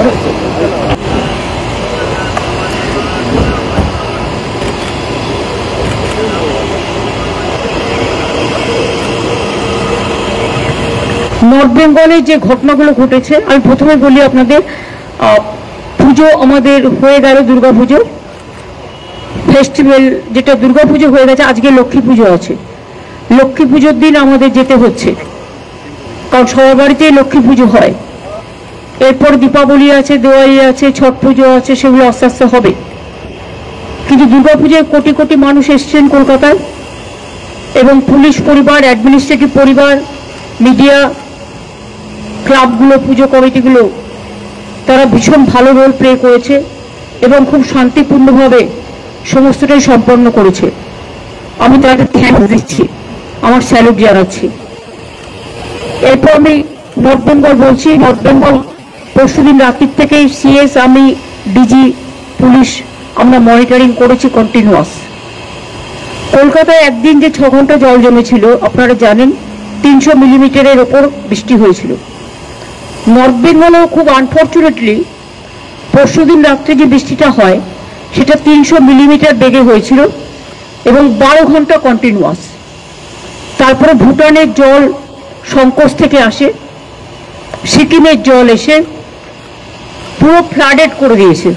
North বেঙ্গলে যে ঘটনাগুলো ঘটেছে, আমি প্রথমে বলি আপনাদের, পুজো আমাদের হয়ে গেল, দুর্গাপুজো ফেস্টিভ্যাল, যেটা দুর্গাপুজো হয়ে গেছে, আজকে লক্ষ্মী পুজো আছে। লক্ষ্মী পুজোর দিন আমাদের যেতে হচ্ছে, কারণ সবার বাড়িতেই লক্ষ্মী পুজো হয়। এরপর দীপাবলি আছে, দিওয়ালি আছে, ছট পুজো আছে, সেগুলো আস্তে আস্তে হবে। কিন্তু দুর্গাপুজোয় কোটি কোটি মানুষ এসছেন কলকাতায়, এবং পুলিশ পরিবার, অ্যাডমিনিস্ট্রেটিভ পরিবার, মিডিয়া, ক্লাবগুলো, পুজো কমিটিগুলো, তারা ভীষণ ভালো রোল প্লে করেছে এবং খুব শান্তিপূর্ণভাবে সমস্তটাই সম্পন্ন করেছে। আমি তাদের থ্যাঙ্কস দিচ্ছি, আমার স্যালুট জানাচ্ছি। এরপর আমি নর্থ বেঙ্গল বলছি। নর্থ বেঙ্গল পরশুদিন রাত্রির থেকেই সিএস, আমি, ডিজি, পুলিশ আমরা মনিটরিং করেছি কন্টিনিউয়াস। কলকাতায় একদিন যে 6 ঘন্টা জল জমেছিল আপনারা জানেন, 300 মিলিমিটারের ওপর বৃষ্টি হয়েছিল। নর্থ বেঙ্গলেও খুব আনফর্চুনেটলি পরশুদিন রাত্রে যে বৃষ্টিটা হয় সেটা 300 মিলিমিটার বেগে হয়েছিল এবং 12 ঘন্টা কন্টিনিউয়াস। তারপরে ভুটানের জল সংকোচ থেকে আসে, সিকিমের জল এসে পুরো ফ্লাডেড করে দিয়েছে।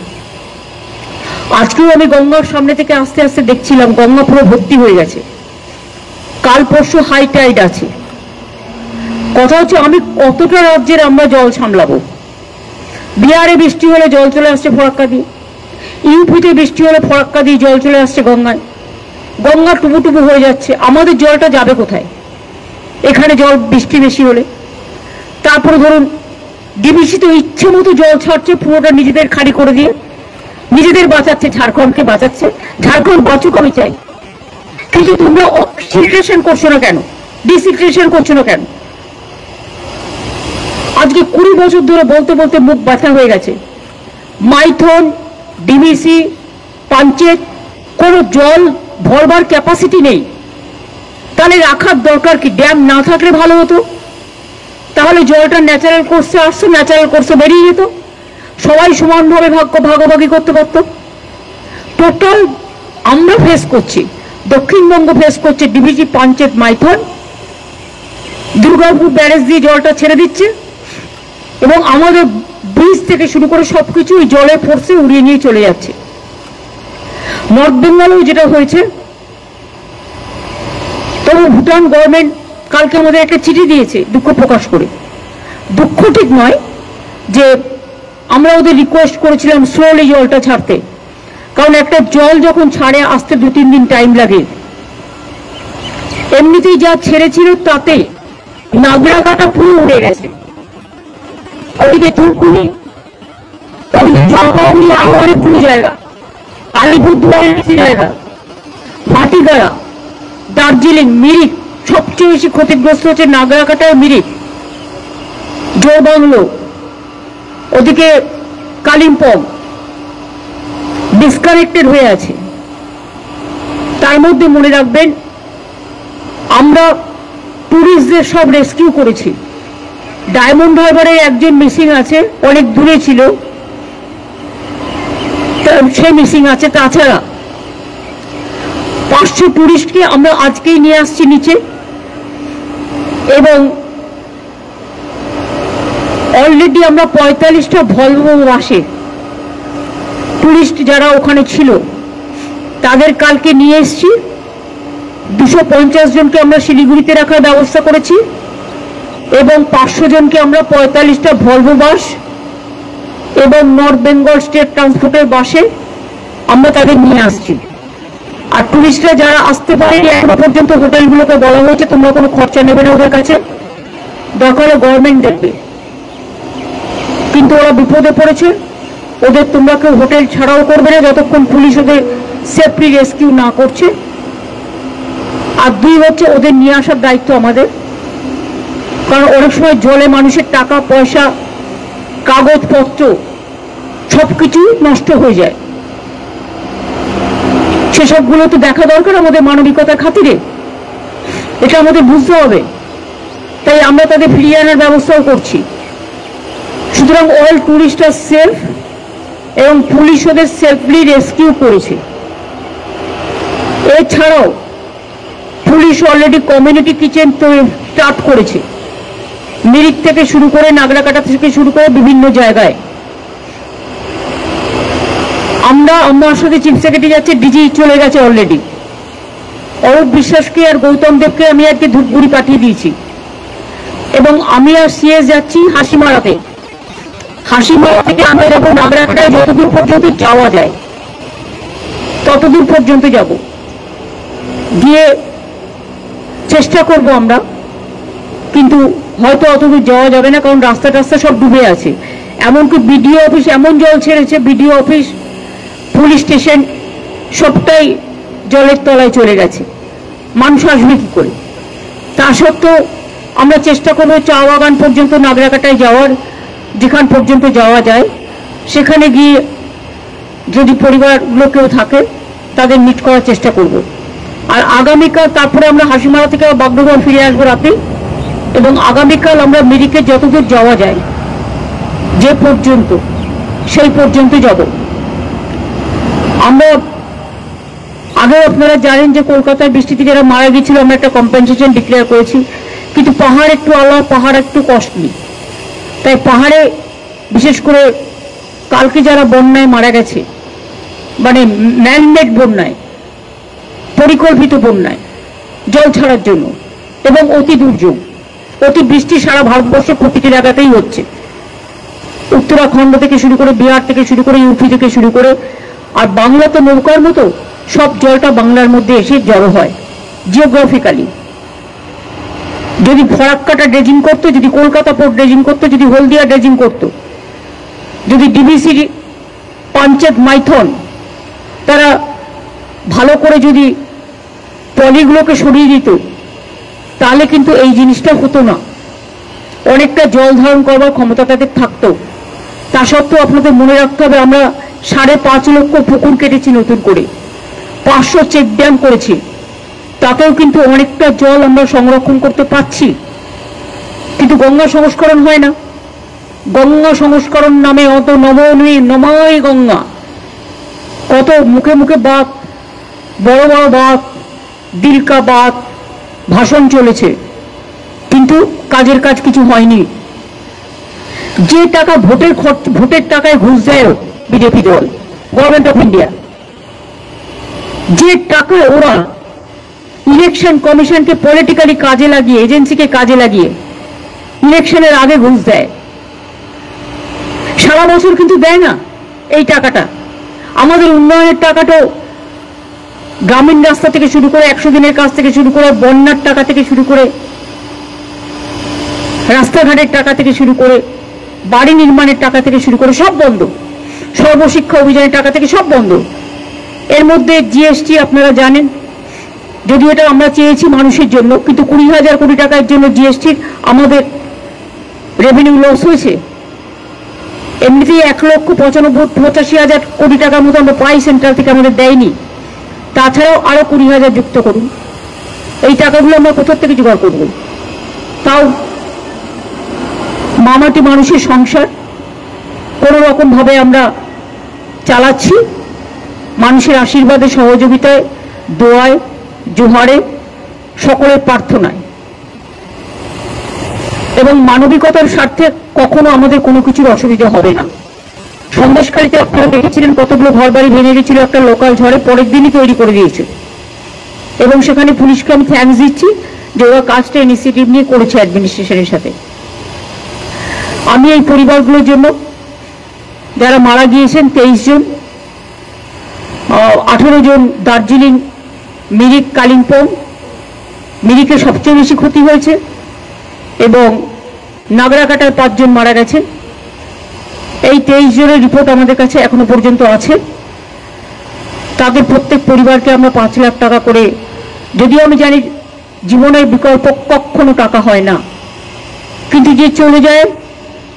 আজকেও আমি গঙ্গার সামনে থেকে আস্তে আস্তে দেখছিলাম, গঙ্গা পুরো ভর্তি হয়ে গেছে। কাল পরশু হাই টাইড আছে। কথা হচ্ছে আমি কতটা রাজ্যের আমরা জল সামলাবো। বিহারে বৃষ্টি হলে জল চলে আসছে ফরাক্কা দিয়ে, ইউপিতে বৃষ্টি হলে ফরাক্কা দিয়ে জল চলে আসছে গঙ্গায়, গঙ্গা টুবু টুবু হয়ে যাচ্ছে। আমাদের জলটা যাবে কোথায় এখানে জল বৃষ্টি বেশি হলে? তারপরে ধরুন ডিবিসি তো ইচ্ছে মতো জল ছাড়ছে, পুরোটা নিজেদের খালি করে দিয়ে নিজেদের বাঁচাচ্ছে, ঝাড়খণ্ডকে বাঁচাচ্ছে। ঝাড়খণ্ড বাঁচুক আমি চাই, কিন্তু তোমরা সিলট্রেশন করছো না কেন, ডিসিলট্রেশন করছো না কেন? আজকে 20 বছর ধরে বলতে বলতে মুখ ব্যথা হয়ে গেছে। মাইথন, ডিবিসি, পাঞ্চেত কোনো জল ভরবার ক্যাপাসিটি নেই। তাহলে রাখার দরকার কি? ড্যাম না থাকলে ভালো হতো, তাহলে জলটা ন্যাচারাল কোর্সে আসতো, ন্যাচারাল কোর্সে বেরিয়ে যেত, সবাই সমানভাবে ভাগাভাগি করতে পারত। টোটাল আমরা ফেস করছি, দক্ষিণবঙ্গ ফেস করছে ডিবিসি, পাঞ্চেত, মাইথন। দুর্গাপুর ব্যারেজ দিয়ে জলটা ছেড়ে দিচ্ছে এবং আমাদের ব্রিজ থেকে শুরু করে সবকিছু ওই জলের ফোর্সে উড়িয়ে নিয়ে চলে যাচ্ছে। নর্থ বেঙ্গলেও যেটা হয়েছে, তবু ভুটান গভর্নমেন্ট কালকে আমাদের একটা চিঠি দিয়েছে দুঃখ প্রকাশ করে। দুঃখ ঠিক নয়, যে আমরা ওদের রিকোয়েস্ট করেছিলাম স্লোলি জলটা ছাড়তে, কারণ একটা জল যখন ছাড়ে আসতে 2-3 দিন টাইম লাগে। এমনিতেই যা ছেড়েছিল তাতে নাগরাকাটা পুরো উড়ে গেছে। ওইদিকে তুলকুনি, পুরো জায়গা, আলিপুরদুয়ারের জায়গা, মাটিগাড়া, দার্জিলিং, মিরিক, সবচেয়ে বেশি ক্ষতিগ্রস্ত হচ্ছে নাগরাকাটা, মিরিক, জোরবাংলো, ওদিকে কালিম্পং ডিসকানেক্টেড হয়ে আছে। তার মধ্যে মনে রাখবেন আমরা টুরিস্টদের সব রেস্কিউ করেছি। ডায়মন্ড হারবারের একজন মিসিং আছে, অনেক দূরে ছিল, সে মিসিং আছে। তাছাড়া 500 টুরিস্টকে আমরা আজকেই নিয়ে আসছি নিচে, এবং অলরেডি আমরা 45টা ভলভো বাসে টুরিস্ট যারা ওখানে ছিল তাদের কালকে নিয়ে এসছি। 250 জনকে আমরা শিলিগুড়িতে রাখার ব্যবস্থা করেছি এবং 500 জনকে আমরা 45টা ভলভো বাস এবং নর্থ বেঙ্গল স্টেট ট্রান্সপোর্টের বাসে আমরা তাদের নিয়ে আসছি। আর টুরিস্টরা যারা আসতে পারেনি এখনো পর্যন্ত হোটেলগুলোকে বলা হয়েছে তোমরা কোনো খরচা নেবে না ওদের কাছে, দরকার গভর্নমেন্ট দেখবে। কিন্তু ওরা বিপদে পড়েছে, ওদের তোমরা কেউ হোটেল ছাড়াও করবে না যতক্ষণ পুলিশ ওদের সেফলি রেস্কিউ না করছে। আর 2 হচ্ছে ওদের নিয়ে আসার দায়িত্ব আমাদের, কারণ অনেক সময় জলে মানুষের টাকা পয়সা, কাগজপত্র সবকিছু নষ্ট হয়ে যায়। সেসবগুলো তো দেখা দরকার আমাদের মানবিকতার খাতিরে, এটা আমাদের বুঝতে হবে। তাই আমরা তাদের ফিরিয়ে আনার ব্যবস্থাও করছি। সুতরাং অল টুরিস্ট আর সেফ, এবং পুলিশ ওদের সেফলি রেস্কিউ করেছে। এছাড়াও পুলিশ অলরেডি কমিউনিটি কিচেন তো স্টার্ট করেছে, মিরিক থেকে শুরু করে নাগরাকাটা থেকে শুরু করে বিভিন্ন জায়গায়। আমার সাথে চিফ সেক্রেটারি যাচ্ছে, ডিজি চলে গেছে অলরেডি। অরূপ বিশ্বাসকে আর গৌতম দেবকে আমি আজকে ধূপগুড়ি পাঠিয়ে দিয়েছি, এবং আমি আর সিএস যাচ্ছি হাসিমারাতে। হাসিমারা থেকে আমরা যাবো নাগরাকাটায়, যতদূর পর্যন্ত যাওয়া যায় ততদূর পর্যন্ত যাব, গিয়ে চেষ্টা করব আমরা। কিন্তু হয়তো অতদূর যাওয়া যাবে না, কারণ রাস্তা টাস্তা সব ডুবে আছে। এমনকি বিডিও অফিস এমন জল ছেড়েছে, বিডিও অফিস, পুলিশ স্টেশন সবটাই জলের তলায় চলে গেছে। মানুষ আসবে কি করে? তা সত্ত্বেও আমরা চেষ্টা করবো চা বাগান পর্যন্ত নাগরাকাটায় যাওয়ার, যেখান পর্যন্ত যাওয়া যায় সেখানে গিয়ে যদি পরিবারগুলো কেউ থাকে তাদের মিট করার চেষ্টা করব। আর আগামীকাল তারপরে আমরা হাসিমারা থেকে বাগডোগরা ফিরে আসবো রাতে, এবং আগামীকাল আমরা মিরিকে যতদূর যাওয়া যায় যে পর্যন্ত সেই পর্যন্ত যাব। আমরা আগে আপনারা জানেন যে কলকাতায় বৃষ্টিতে যারা মারা গিয়েছিল আমরা একটা কম্পেনসেশন ডিক্লেয়ার করেছি, কিন্তু পাহাড় একটু আলাদা, পাহাড় একটু কস্টলি। তাই পাহাড়ে বিশেষ করে কালকে যারা বন্যায় মারা গেছে, মানে ম্যানমেড বন্যায়, পরিকল্পিত বন্যায়, জল ছাড়ার জন্য, এবং অতি দুর্যোগ, অতি বৃষ্টি সারা ভারতবর্ষে প্রতিটি জায়গাতেই হচ্ছে, উত্তরাখণ্ড থেকে শুরু করে, বিহার থেকে শুরু করে, ইউপি থেকে শুরু করে। আর বাংলা তো নৌকার মতো, সব জলটা বাংলার মধ্যে এসে জড়ো হয় জিওগ্রাফিক্যালি। যদি ফরাক্কাটা ড্রেজিং করতো, যদি কলকাতা পোর্ট ড্রেজিং করতো, যদি হলদিয়া ড্রেজিং করতো, যদি ডিবিসি পঞ্চায়েত মাইথন তারা ভালো করে যদি পলিগুলোকে সরিয়ে দিত, তাহলে কিন্তু এই জিনিসটা হতো না। অনেকটা জল ধারণ করবার ক্ষমতা তাদের থাকতো। তা সত্ত্বেও আপনাদের মনে রাখতে হবে, আমরা 5.5 লক্ষ পুকুর কেটেছি নতুন করে, 500 চেক ড্যাম করেছি, তাতেও কিন্তু অনেকটা জল আমরা সংরক্ষণ করতে পারছি। কিন্তু গঙ্গা সংস্করণ হয় না। গঙ্গা সংস্করণ নামে অত নময় গঙ্গা, কত মুখে মুখে বাত, বড় বড় বাত, দিলকা বাত, ভাষণ চলেছে, কিন্তু কাজের কাজ কিছু হয়নি। যে টাকা ভোটের টাকায় ঘুষ দেয় বিজেপি দল, গভর্নমেন্ট অফ ইন্ডিয়া, যে টাকা ওরা ইলেকশন কমিশনকে পলিটিক্যালি কাজে লাগিয়ে, এজেন্সিকে কাজে লাগিয়ে ইলেকশনের আগে ঘুষ দেয়, সারা বছর কিন্তু দেয় না এই টাকাটা। আমাদের উন্নয়নের টাকাটাও গ্রামীণ রাস্তা থেকে শুরু করে, 100 দিনের কাজ থেকে শুরু করে, বন্যার টাকা থেকে শুরু করে, রাস্তাঘাটের টাকা থেকে শুরু করে, বাড়ি নির্মাণের টাকা থেকে শুরু করে সব বন্ধ, সর্বশিক্ষা অভিযানের টাকা থেকে সব বন্ধ। এর মধ্যে জিএসটি আপনারা জানেন, যদিও এটা আমরা চেয়েছি মানুষের জন্য, কিন্তু 20,000 কোটি টাকার জন্য জিএসটির আমাদের রেভিনিউ লস হয়েছে। এমনিতেই 1,85,000 কোটি টাকার মতো আমরা পাই, সেন্ট্রাল থেকে আমাদের দেয়নি। তাছাড়াও আরো 20,000 যুক্ত করুন। এই টাকাগুলো আমরা কোথা থেকে জোগাড় করব? তাও মামাটি মানুষের সংসার কোনো রকম ভাবে আমরা চালাচ্ছি, মানুষের আশীর্বাদে, সহযোগিতায়, দোয়ায়, জোহারে, সকলের প্রার্থনায়, এবং মানবিকতার স্বার্থে কখনো আমাদের কোনো কিছুর অসুবিধা হবে না। সন্দেশকারীতে আপনারা দেখেছিলেন কতগুলো ঘর বাড়ি ভেঙে গেছিল একটা লোকাল ঝড়ে, পরের দিনই তৈরি করে দিয়েছে, এবং সেখানে পুলিশকে আমি থ্যাঙ্কস দিচ্ছি যে ওরা কাজটা ইনিশিয়েটিভ নিয়ে করেছে অ্যাডমিনিস্ট্রেশনের সাথে। আমি এই পরিবারগুলোর জন্য, যারা মারা গিয়েছেন 23 জন, 18 জন দার্জিলিং, মিরিক, কালিম্পং, মিরিকে সবচেয়ে বেশি ক্ষতি হয়েছে, এবং নাগরাকাটায় 5 জন মারা গেছেন। এই 23 জনের রিপোর্ট আমাদের কাছে এখনো পর্যন্ত আছে। তাদের প্রত্যেক পরিবারকে আমরা 5 লাখ টাকা করে, যদিও আমি জানি জীবনের বিকল্প কখনো টাকা হয় না, কিন্তু যে চলে যায়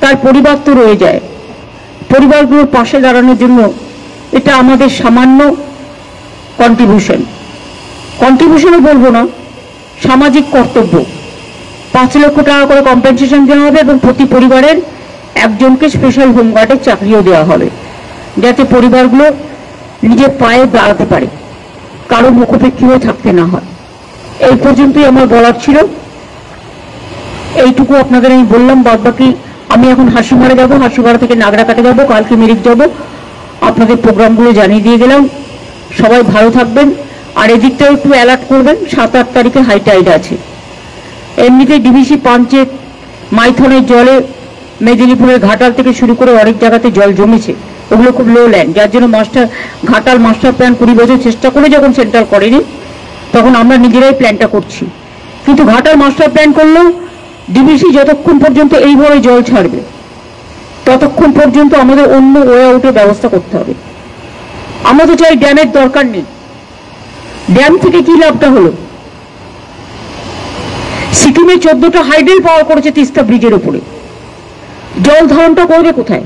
তার পরিবার তো রয়ে যায়। পরিবারগুলোর পাশে দাঁড়ানোর জন্য এটা আমাদের সামান্য কন্ট্রিবিউশনও বলবো না, সামাজিক কর্তব্য। 5 লক্ষ টাকা করে কম্পেনসেশন দেওয়া হবে, এবং প্রতি পরিবারের একজনকে স্পেশাল হোমগার্ডের চাকরিও দেওয়া হবে, যাতে পরিবারগুলো নিজের পায়ে দাঁড়াতে পারে, কারো মুখোপেক্ষী হয়ে থাকতে না হয়। এই পর্যন্তই আমার বলার ছিল, এইটুকু আপনাদের আমি বললাম। বাদবাকি আমি এখন হাসিমারা যাবো, হাসিমারা থেকে নাগরাকাটে যাবো, কালকে মিরিক যাবো। আপনাদের প্রোগ্রামগুলো জানিয়ে দিয়ে গেলাম। সবাই ভালো থাকবেন, আর এদিকটাও একটু অ্যালার্ট করবেন। 7-8 তারিখে হাই টাইড আছে। এমনিতে ডিভিসি পাঞ্চেত মাইথনের জলে মেদিনীপুরের ঘাটাল থেকে শুরু করে অনেক জায়গাতে জল জমেছে, ওগুলো খুব লো ল্যান্ড, যার জন্য ঘাটাল মাস্টার প্ল্যান 20 বছর চেষ্টা করে যখন সেন্ট্রাল করেনি, তখন আমরা নিজেরাই প্ল্যানটা করছি। কিন্তু ঘাটাল মাস্টার প্ল্যান করলেও ডিভিসি যতক্ষণ পর্যন্ত এইভাবে জল ছাড়বে, ততক্ষণ পর্যন্ত আমাদের অন্য ওয়ে আউটের ব্যবস্থা করতে হবে। আমাদের চাই ড্যামের দরকার নেই। ড্যাম থেকে কি লাভটা হলো? সিকিমে 14টা হাইডেল পাওয়ার করেছে তিস্তা ব্রিজের উপরে। জল ধারণটা করবে কোথায়?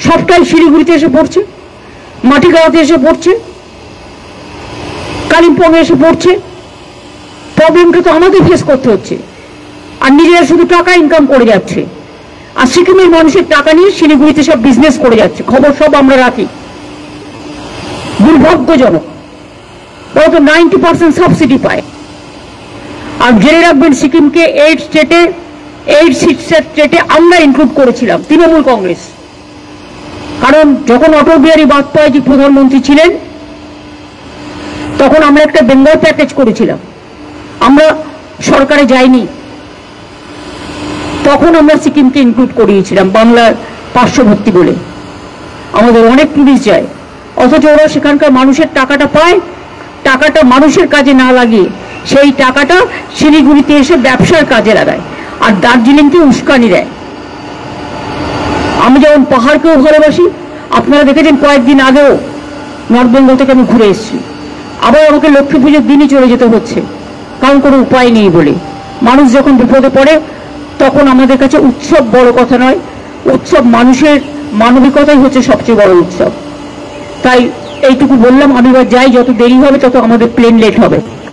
সবটাই শিলিগুড়িতে এসে পড়ছে, মাটিগাঁওতে এসে পড়ছে, কালিম্পংয়ে এসে পড়ছে। প্রবলেমটা তো আমাদের ফেস করতে হচ্ছে, আর নিজেরা শুধু টাকা ইনকাম করে যাচ্ছে। আর সিকিমের মানুষের টাকা নিয়ে শিলিগুড়িতে সব বিজনেস করে যাচ্ছে, খবর সব আমরা রাখি। দুর্ভাগ্যজনক। ওরা তো 90% সাবসিডি পায়। আর জেনে রাখবেন, সিকিমকে 8 স্টেটে আমরা ইনক্লুড করেছিলাম, তৃণমূল কংগ্রেস। কারণ যখন অটল বিহারী বাজপেয়ী প্রধানমন্ত্রী ছিলেন, তখন আমরা একটা বেঙ্গল প্যাকেজ করেছিলাম। আমরা সরকারে যাইনি, তখন আমরা সিকিমকে ইনক্লুড করিয়েছিলাম বাংলার পার্শ্ববর্তী বলে। আমাদের অনেক টুরিস্ট যায়, অথচ ওরা সেখানকার মানুষের টাকাটা পায়, টাকাটা মানুষের কাজে না লাগিয়ে সেই টাকাটা শিলিগুড়িতে এসে ব্যবসার কাজে লাগায়, আর দার্জিলিংকে উস্কানি দেয়। আমি যেমন পাহাড়কেও ভালোবাসি, আপনারা দেখেছেন কয়েকদিন আগেও নর্থ বেঙ্গল থেকে আমি ঘুরে এসেছি। আবার আমাকে লক্ষ্মী পুজোর দিনই চলে যেতে হচ্ছে, কারণ কোনো উপায় নেই বলে। মানুষ যখন বিপদে পড়ে, তখন আমাদের কাছে উৎসব বড় কথা নয়, উৎসব মানুষের মানবিকতাই হচ্ছে সবচেয়ে বড় উৎসব। তাই এইটুকু বললাম। আমি এবার যাই, যত দেরি হবে তত আমাদের প্লেন লেট হবে।